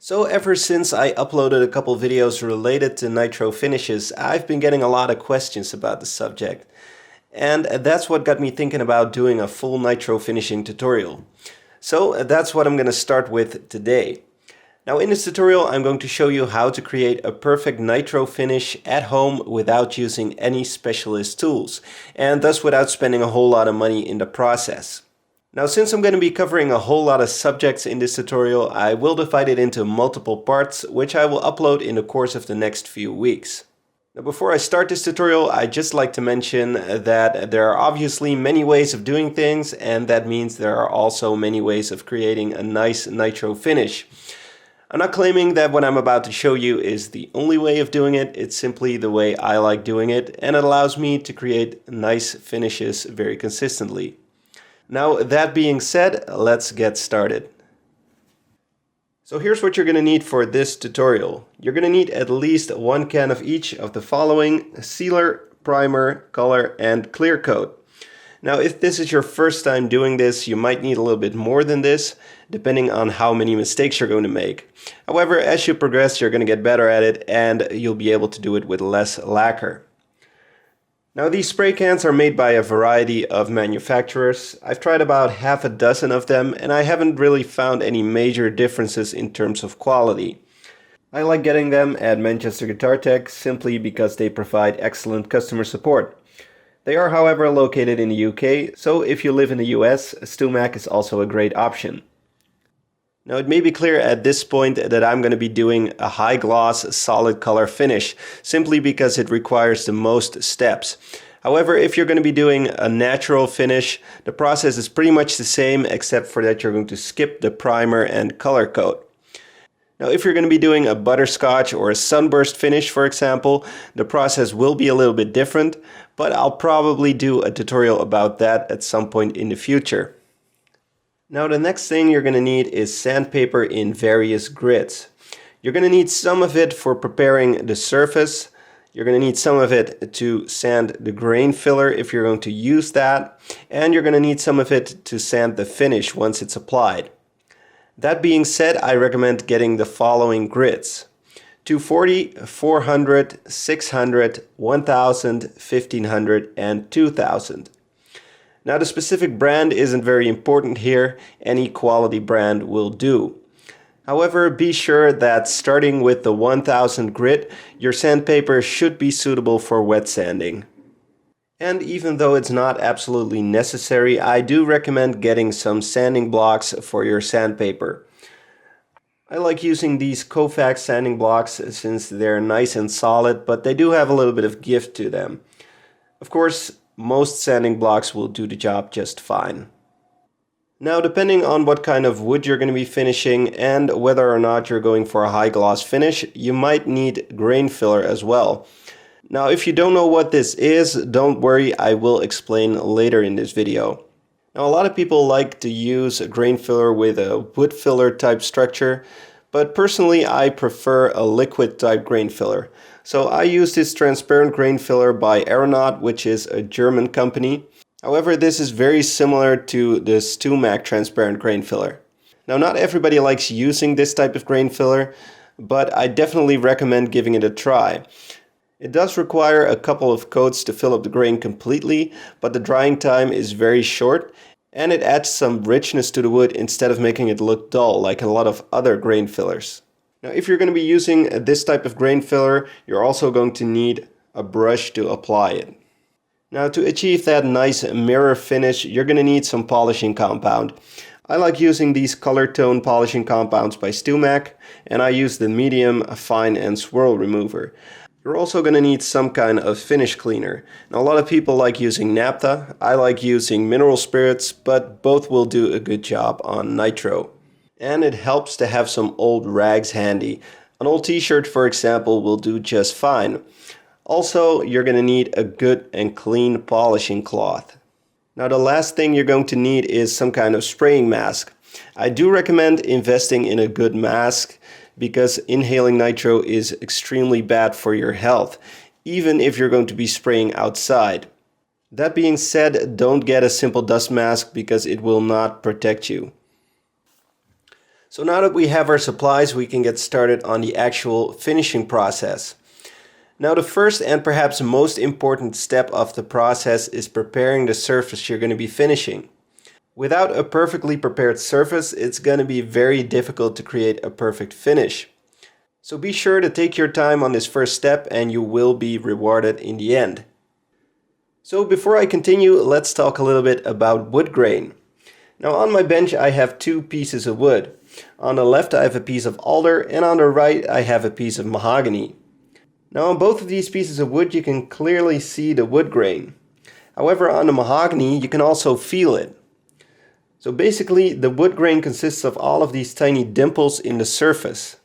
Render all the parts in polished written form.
So ever since I uploaded a couple videos related to nitro finishes, I've been getting a lot of questions about the subject. And that's what got me thinking about doing a full nitro finishing tutorial. So that's what I'm going to start with today. Now in this tutorial I'm going to show you how to create a perfect nitro finish at home without using any specialist tools, and thus without spending a whole lot of money in the process. Now, since I'm going to be covering a whole lot of subjects in this tutorial, I will divide it into multiple parts, which I will upload in the course of the next few weeks. Now, before I start this tutorial, I'd just like to mention that there are obviously many ways of doing things, and that means there are also many ways of creating a nice nitro finish. I'm not claiming that what I'm about to show you is the only way of doing it. It's simply the way I like doing it, and it allows me to create nice finishes very consistently. Now, that being said, let's get started. So here's what you're going to need for this tutorial. You're going to need at least 1 can of each of the following: sealer, primer, color, and clear coat. Now, if this is your first time doing this, you might need a little bit more than this, depending on how many mistakes you're going to make. However, as you progress, you're going to get better at it, and you'll be able to do it with less lacquer. Now, these spray cans are made by a variety of manufacturers. I've tried about half a dozen of them, and I haven't really found any major differences in terms of quality. I like getting them at Manchester Guitar Tech simply because they provide excellent customer support. They are, however, located in the UK, so if you live in the US, StewMac is also a great option. Now, it may be clear at this point that I'm going to be doing a high gloss solid color finish, simply because it requires the most steps. However, if you're going to be doing a natural finish, the process is pretty much the same, except for that you're going to skip the primer and color coat. Now, if you're going to be doing a butterscotch or a sunburst finish, for example, the process will be a little bit different, but I'll probably do a tutorial about that at some point in the future. Now, the next thing you're going to need is sandpaper in various grits. You're going to need some of it for preparing the surface. You're going to need some of it to sand the grain filler if you're going to use that. And you're going to need some of it to sand the finish once it's applied. That being said, I recommend getting the following grits: 240, 400, 600, 1000, 1500, and 2000. Now, the specific brand isn't very important here. Any quality brand will do. However, be sure that starting with the 1000 grit, your sandpaper should be suitable for wet sanding. And even though it's not absolutely necessary, I do recommend getting some sanding blocks for your sandpaper. I like using these Kovac sanding blocks since they're nice and solid, but they do have a little bit of give to them. Of course, most sanding blocks will do the job just fine. Now, depending on what kind of wood you're going to be finishing and whether or not you're going for a high gloss finish, you might need grain filler as well. Now, if you don't know what this is, don't worry, I will explain later in this video. Now, a lot of people like to use a grain filler with a wood filler type structure, but personally I prefer a liquid type grain filler. So I use this transparent grain filler by Aeronaut, which is a German company. However, this is very similar to the StewMac transparent grain filler. Now, not everybody likes using this type of grain filler, but I definitely recommend giving it a try. It does require a couple of coats to fill up the grain completely, but the drying time is very short, and it adds some richness to the wood instead of making it look dull like a lot of other grain fillers. Now, if you're going to be using this type of grain filler, you're also going to need a brush to apply it. Now, to achieve that nice mirror finish, you're going to need some polishing compound. I like using these color tone polishing compounds by StewMac, and I use the medium, fine, and swirl remover. You're also going to need some kind of finish cleaner. Now, a lot of people like using naphtha. I like using mineral spirits, but both will do a good job on nitro. And it helps to have some old rags handy. An old t-shirt, for example, will do just fine. Also, you're going to need a good and clean polishing cloth. Now, the last thing you're going to need is some kind of spraying mask. I do recommend investing in a good mask because inhaling nitro is extremely bad for your health, even if you're going to be spraying outside. That being said, don't get a simple dust mask because it will not protect you. So now that we have our supplies, we can get started on the actual finishing process. Now the first and perhaps most important step of the process is preparing the surface you're going to be finishing. Without a perfectly prepared surface, it's going to be very difficult to create a perfect finish. So be sure to take your time on this first step and you will be rewarded in the end. So before I continue, let's talk a little bit about wood grain. Now on my bench I have two pieces of wood. On the left I have a piece of alder and on the right I have a piece of mahogany. Now on both of these pieces of wood you can clearly see the wood grain. However, on the mahogany you can also feel it. So basically the wood grain consists of all of these tiny dimples in the surface.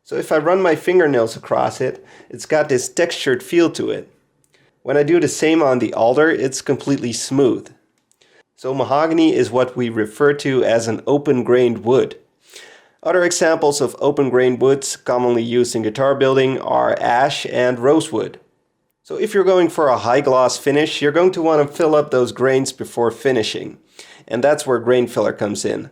So if I run my fingernails across it, it's got this textured feel to it. When I do the same on the alder, it's completely smooth. So mahogany is what we refer to as an open-grained wood. Other examples of open-grained woods commonly used in guitar building are ash and rosewood. So if you're going for a high gloss finish, you're going to want to fill up those grains before finishing. And that's where grain filler comes in.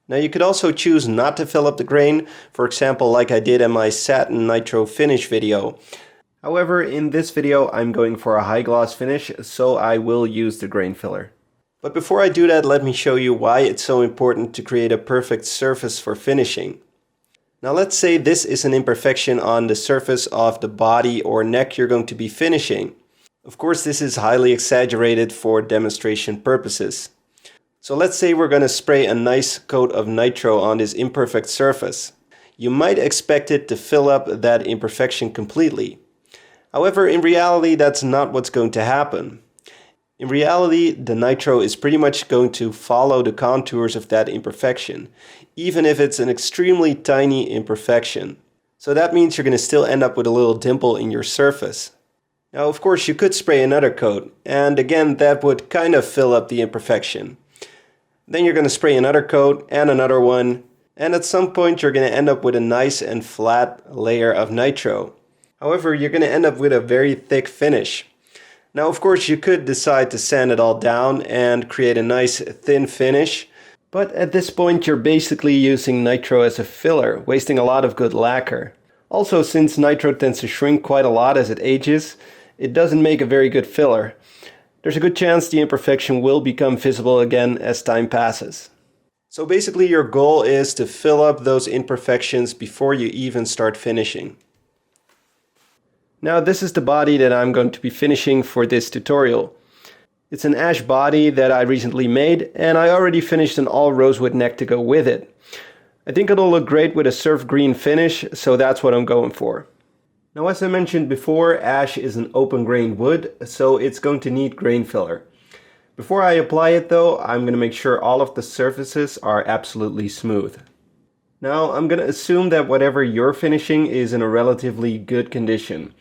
Now you could also choose not to fill up the grain, for example like I did in my satin nitro finish video. However, in this video I'm going for a high gloss finish, so I will use the grain filler. But before I do that, let me show you why it's so important to create a perfect surface for finishing. Now let's say this is an imperfection on the surface of the body or neck you're going to be finishing. Of course, this is highly exaggerated for demonstration purposes. So let's say we're going to spray a nice coat of nitro on this imperfect surface. You might expect it to fill up that imperfection completely. However, in reality, that's not what's going to happen. In reality, the nitro is pretty much going to follow the contours of that imperfection, even if it's an extremely tiny imperfection. So that means you're going to still end up with a little dimple in your surface. Now, of course, you could spray another coat, and again, that would kind of fill up the imperfection. Then you're going to spray another coat and another one, and at some point you're going to end up with a nice and flat layer of nitro. However, you're going to end up with a very thick finish. Now, of course, you could decide to sand it all down and create a nice thin finish, but at this point you're basically using nitro as a filler, wasting a lot of good lacquer. Also, since nitro tends to shrink quite a lot as it ages, it doesn't make a very good filler. There's a good chance the imperfection will become visible again as time passes. So basically your goal is to fill up those imperfections before you even start finishing. Now this is the body that I'm going to be finishing for this tutorial. It's an ash body that I recently made, and I already finished an all rosewood neck to go with it. I think it'll look great with a surf green finish, so that's what I'm going for. Now as I mentioned before, ash is an open grained wood, so it's going to need grain filler. Before I apply it though, I'm going to make sure all of the surfaces are absolutely smooth. Now I'm going to assume that whatever you're finishing is in a relatively good condition.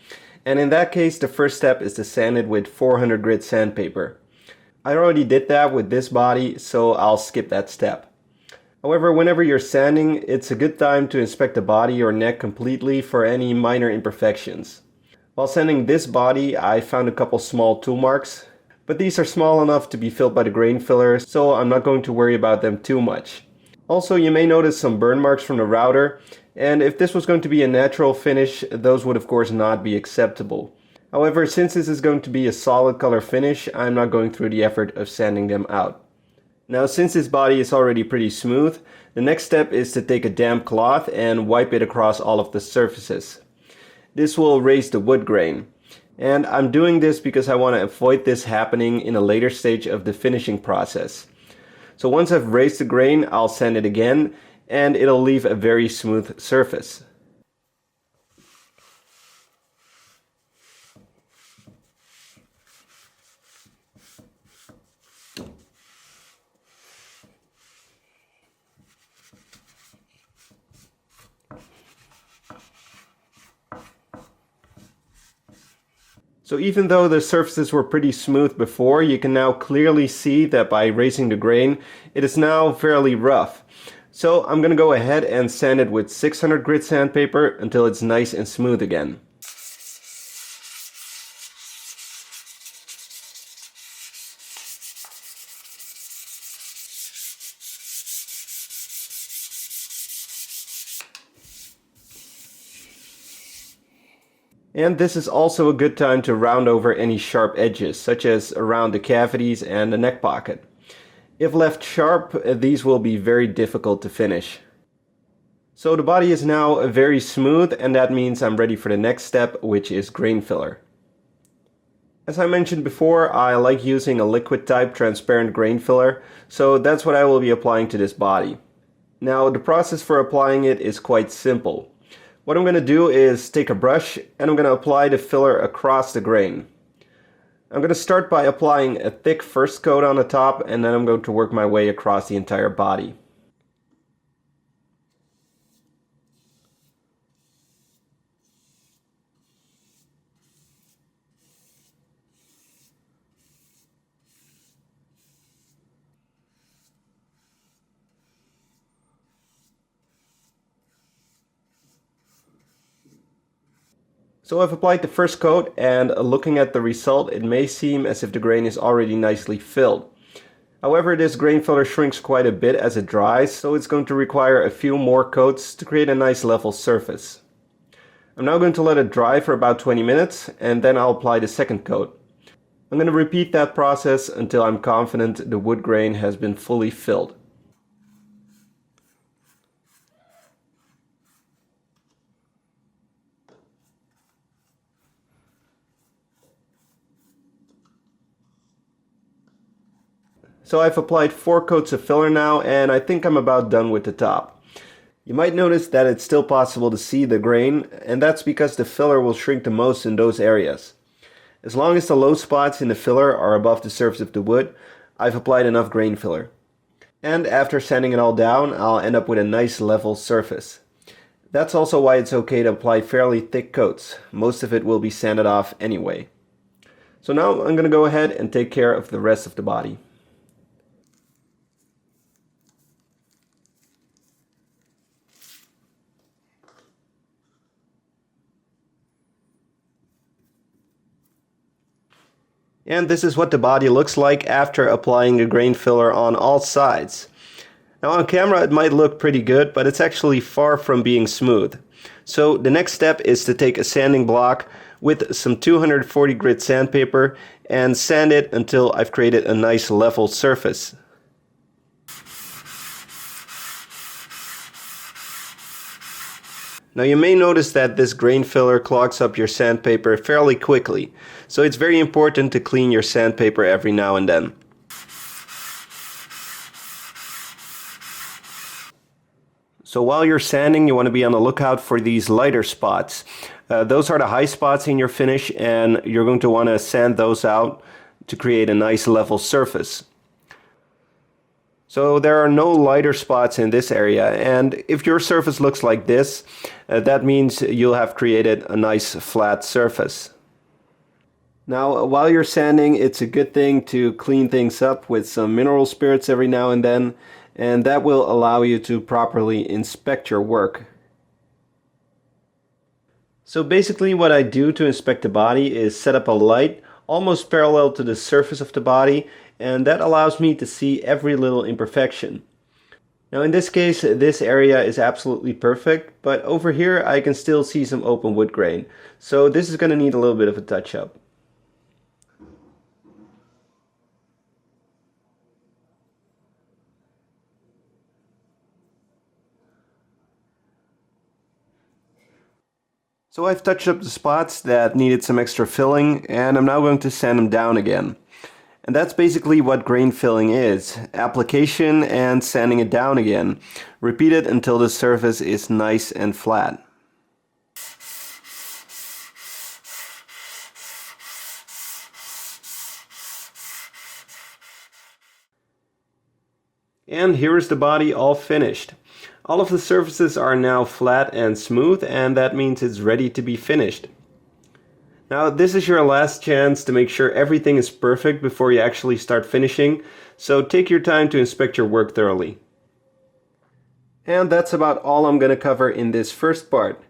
And in that case, the first step is to sand it with 400 grit sandpaper. I already did that with this body, so I'll skip that step. However, whenever you're sanding, it's a good time to inspect the body or neck completely for any minor imperfections. While sanding this body, I found a couple small tool marks, but these are small enough to be filled by the grain filler, so I'm not going to worry about them too much. Also, you may notice some burn marks from the router, and if this was going to be a natural finish, those would of course not be acceptable. However, since this is going to be a solid color finish, I'm not going through the effort of sanding them out. Now, since this body is already pretty smooth, the next step is to take a damp cloth and wipe it across all of the surfaces. This will raise the wood grain. And I'm doing this because I want to avoid this happening in a later stage of the finishing process. So once I've raised the grain, I'll sand it again, and it'll leave a very smooth surface. So even though the surfaces were pretty smooth before, you can now clearly see that by raising the grain, it is now fairly rough. So I'm going to go ahead and sand it with 600 grit sandpaper until it's nice and smooth again. And this is also a good time to round over any sharp edges, such as around the cavities and the neck pocket. If left sharp, these will be very difficult to finish. So the body is now very smooth, and that means I'm ready for the next step, which is grain filler. As I mentioned before, I like using a liquid type transparent grain filler, so that's what I will be applying to this body. Now the process for applying it is quite simple. What I'm going to do is take a brush and I'm going to apply the filler across the grain. I'm going to start by applying a thick first coat on the top, and then I'm going to work my way across the entire body. So I've applied the first coat, and looking at the result, it may seem as if the grain is already nicely filled. However, this grain filler shrinks quite a bit as it dries, so it's going to require a few more coats to create a nice level surface. I'm now going to let it dry for about 20 minutes, and then I'll apply the second coat. I'm going to repeat that process until I'm confident the wood grain has been fully filled. So I've applied 4 coats of filler now, and I think I'm about done with the top. You might notice that it's still possible to see the grain, and that's because the filler will shrink the most in those areas. As long as the low spots in the filler are above the surface of the wood, I've applied enough grain filler. And after sanding it all down, I'll end up with a nice level surface. That's also why it's okay to apply fairly thick coats. Most of it will be sanded off anyway. So now I'm going to go ahead and take care of the rest of the body. And this is what the body looks like after applying the grain filler on all sides. Now on camera it might look pretty good, but it's actually far from being smooth. So the next step is to take a sanding block with some 240 grit sandpaper and sand it until I've created a nice level surface. Now you may notice that this grain filler clogs up your sandpaper fairly quickly, so it's very important to clean your sandpaper every now and then. So while you're sanding, you want to be on the lookout for these lighter spots. Those are the high spots in your finish, and you're going to want to sand those out to create a nice level surface. So there are no lighter spots in this area, and if your surface looks like this, that means you'll have created a nice flat surface. Now while you're sanding, it's a good thing to clean things up with some mineral spirits every now and then, and that will allow you to properly inspect your work. So basically what I do to inspect the body is set up a light almost parallel to the surface of the body, and that allows me to see every little imperfection. Now in this case, this area is absolutely perfect, but over here I can still see some open wood grain, so this is going to need a little bit of a touch-up. So I've touched up the spots that needed some extra filling, and I'm now going to sand them down again. And that's basically what grain filling is: application and sanding it down again. Repeat it until the surface is nice and flat. And here is the body all finished. All of the surfaces are now flat and smooth, and that means it's ready to be finished. Now this is your last chance to make sure everything is perfect before you actually start finishing, so take your time to inspect your work thoroughly. And that's about all I'm going to cover in this first part.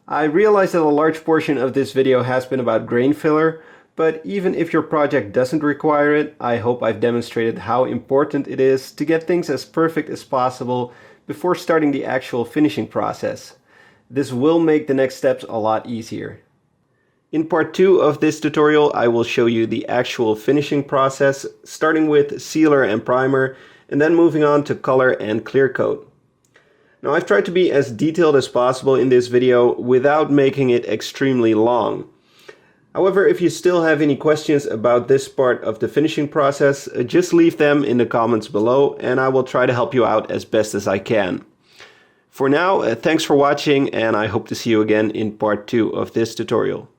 I realize that a large portion of this video has been about grain filler, but even if your project doesn't require it, I hope I've demonstrated how important it is to get things as perfect as possible before starting the actual finishing process. This will make the next steps a lot easier. In part 2 of this tutorial, I will show you the actual finishing process, starting with sealer and primer, and then moving on to color and clear coat. Now, I've tried to be as detailed as possible in this video without making it extremely long. However, if you still have any questions about this part of the finishing process, just leave them in the comments below and I will try to help you out as best as I can. For now, thanks for watching and I hope to see you again in part 2 of this tutorial.